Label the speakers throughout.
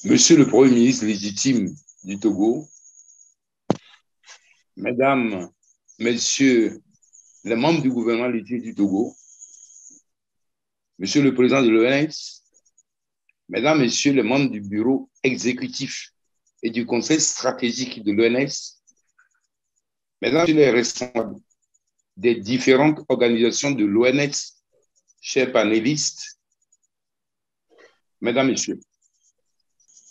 Speaker 1: Monsieur le Premier ministre légitime du Togo, Mesdames, Messieurs les membres du gouvernement légitime du Togo, Monsieur le Président de l'ONS, Mesdames, Messieurs les membres du bureau exécutif et du conseil stratégique de l'ONS, Mesdames, Messieurs les responsables des différentes organisations de l'ONS, chers panélistes, Mesdames, Messieurs,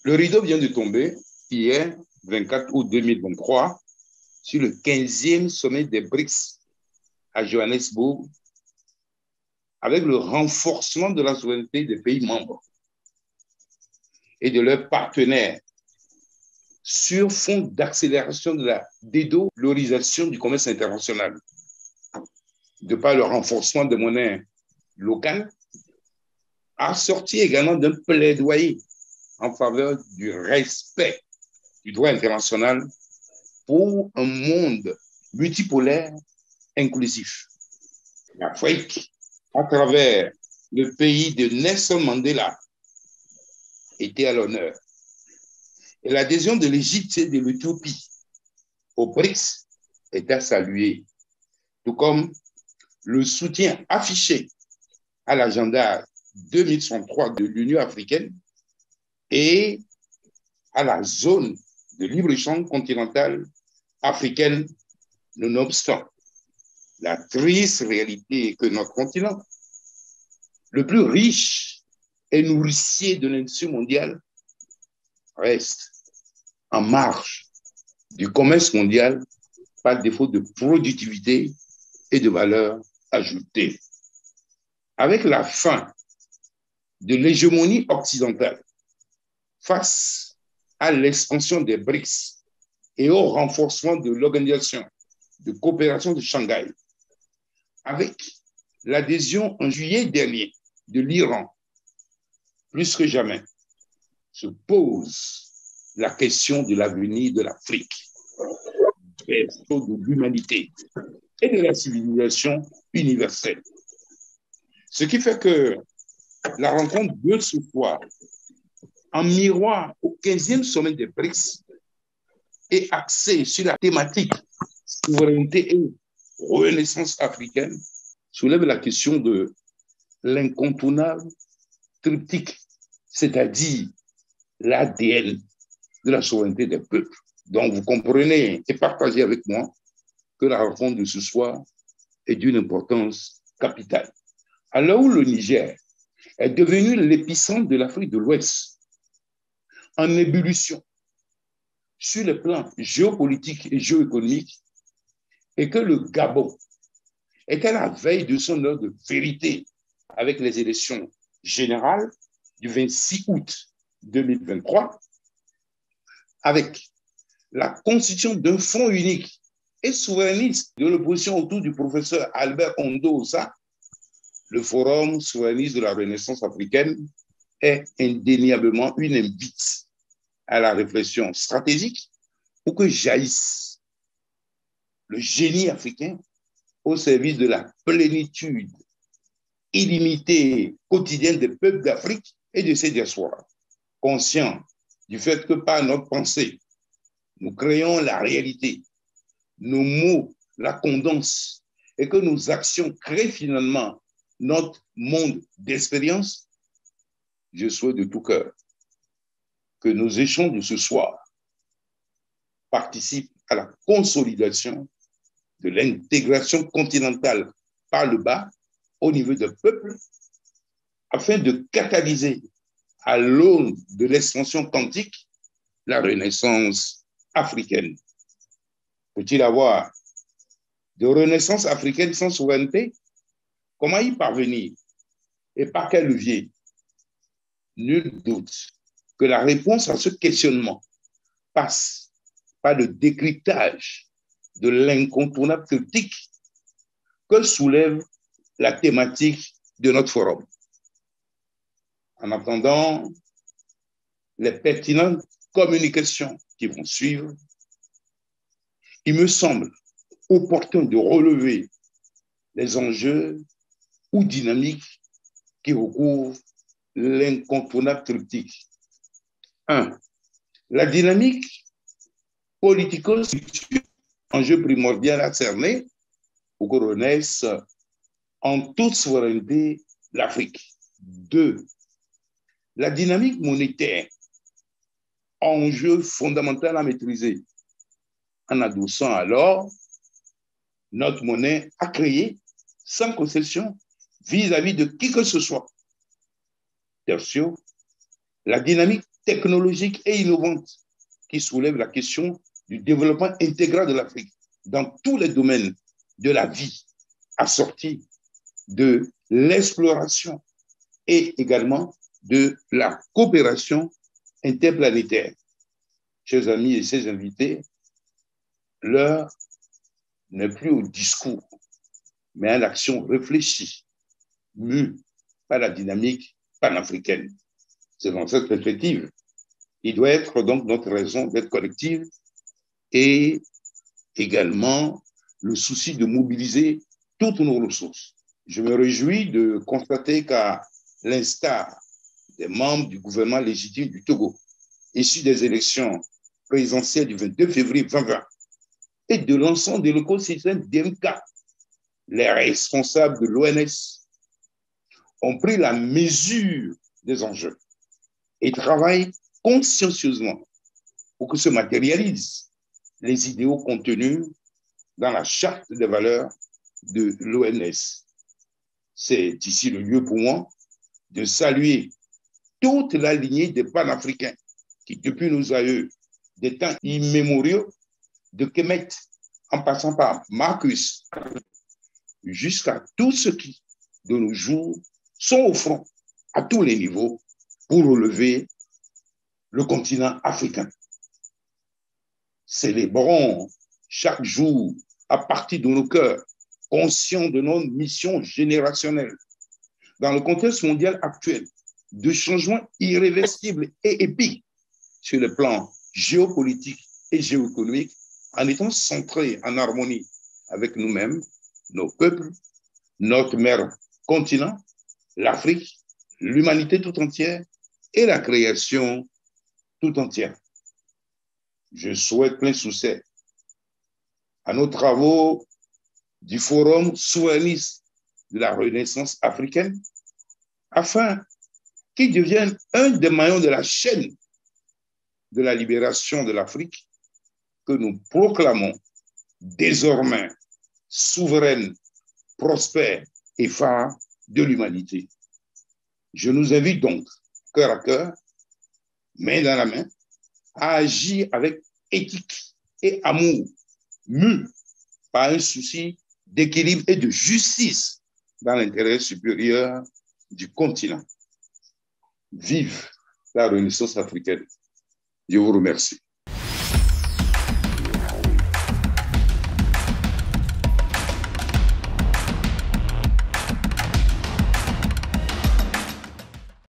Speaker 1: le rideau vient de tomber hier, 24 août 2023, sur le 15e sommet des BRICS à Johannesburg, avec le renforcement de la souveraineté des pays membres et de leurs partenaires sur fond d'accélération de la dédollarisation du commerce international, de par le renforcement des monnaies locales, assorti également d'un plaidoyer en faveur du respect du droit international pour un monde multipolaire inclusif. L'Afrique, à travers le pays de Nelson Mandela, était à l'honneur. Et l'adhésion de l'Égypte et de l'Éthiopie au BRICS est à saluer, tout comme le soutien affiché à l'agenda 2033 de l'Union africaine et à la zone de libre-échange continentale africaine, nonobstant la triste réalité que notre continent, le plus riche et nourricier de l'industrie mondiale, reste en marge du commerce mondial par défaut de productivité et de valeur ajoutée. Avec la fin de l'hégémonie occidentale face à l'expansion des BRICS et au renforcement de l'organisation de coopération de Shanghai, avec l'adhésion en juillet dernier de l'Iran, plus que jamais, se pose la question de l'avenir de l'Afrique, de l'humanité et de la civilisation universelle. Ce qui fait que la rencontre de ce soir, en miroir au 15e sommet des BRICS, est axée sur la thématique souveraineté et renaissance africaine, soulève la question de l'incontournable triptyque, c'est-à-dire l'ADN de la souveraineté des peuples. Donc, vous comprenez et partagez avec moi que la rencontre de ce soir est d'une importance capitale. À l'heure où le Niger est devenu l'épicentre de l'Afrique de l'Ouest, en ébullition sur le plan géopolitique et géoéconomique, et que le Gabon est à la veille de son heure de vérité avec les élections générales du 26 août 2023, avec la constitution d'un front unique et souverainiste de l'opposition autour du professeur Albert Ondosa, le Forum souverainiste de la Renaissance africaine est indéniablement une invite à la réflexion stratégique pour que jaillisse le génie africain au service de la plénitude illimitée quotidienne des peuples d'Afrique et de ses diasporas, conscients du fait que par notre pensée, nous créons la réalité, nos mots la condensent et que nos actions créent finalement notre monde d'expérience. Je souhaite de tout cœur que nos échanges de ce soir participent à la consolidation de l'intégration continentale par le bas au niveau des peuples afin de catalyser à l'aune de l'expansion quantique la renaissance africaine. Peut-il avoir de renaissance africaine sans souveraineté? Comment y parvenir et par quel levier? Nul doute que la réponse à ce questionnement passe par le décryptage de l'incontournable critique que soulève la thématique de notre forum. En attendant les pertinentes communications qui vont suivre, il me semble opportun de relever les enjeux ou dynamiques qui recouvrent l'incontournable triptyque. 1. La dynamique politico-structurelle, enjeu primordial à cerner pour que renaisse en toute souveraineté l'Afrique. 2. La dynamique monétaire, enjeu fondamental à maîtriser, en adossant alors notre monnaie à créer sans concession vis-à-vis de qui que ce soit. Tertio, la dynamique technologique et innovante qui soulève la question du développement intégral de l'Afrique dans tous les domaines de la vie, assortie de l'exploration et également de la coopération interplanétaire. Chers amis et chers invités, l'heure n'est plus au discours, mais à l'action réfléchie, mue par la dynamique panafricaine. C'est dans cette perspective, il doit être donc notre raison d'être collective et également le souci de mobiliser toutes nos ressources. Je me réjouis de constater qu'à l'instar des membres du gouvernement légitime du Togo, issus des élections présidentielles du 22 février 2020, et de l'ensemble de l'écosystème DMK, les responsables de l'ONS ont pris la mesure des enjeux et travaillent consciencieusement pour que se matérialisent les idéaux contenus dans la charte des valeurs de l'ONS. C'est ici le lieu pour moi de saluer toute la lignée des panafricains qui, depuis nos aïeux, des temps immémoriaux, de Kemet, en passant par Marcus, jusqu'à tous ceux qui, de nos jours, sont au front à tous les niveaux pour relever le continent africain. Célébrons chaque jour à partir de nos cœurs, conscients de notre mission générationnelle. Dans le contexte mondial actuel, de changements irréversibles et épiques sur le plan géopolitique et géoéconomique, en étant centrés en harmonie avec nous-mêmes, nos peuples, notre mère continent, l'Afrique, l'humanité tout entière et la création tout entière. Je souhaite plein succès à nos travaux du Forum souverainiste de la Renaissance africaine, afin qu'ils deviennent un des maillons de la chaîne de la libération de l'Afrique que nous proclamons désormais souveraine, prospère et phare de l'humanité. Je nous invite donc, cœur à cœur, main dans la main, à agir avec éthique et amour, mu par un souci d'équilibre et de justice dans l'intérêt supérieur du continent. Vive la Renaissance africaine. Je vous remercie.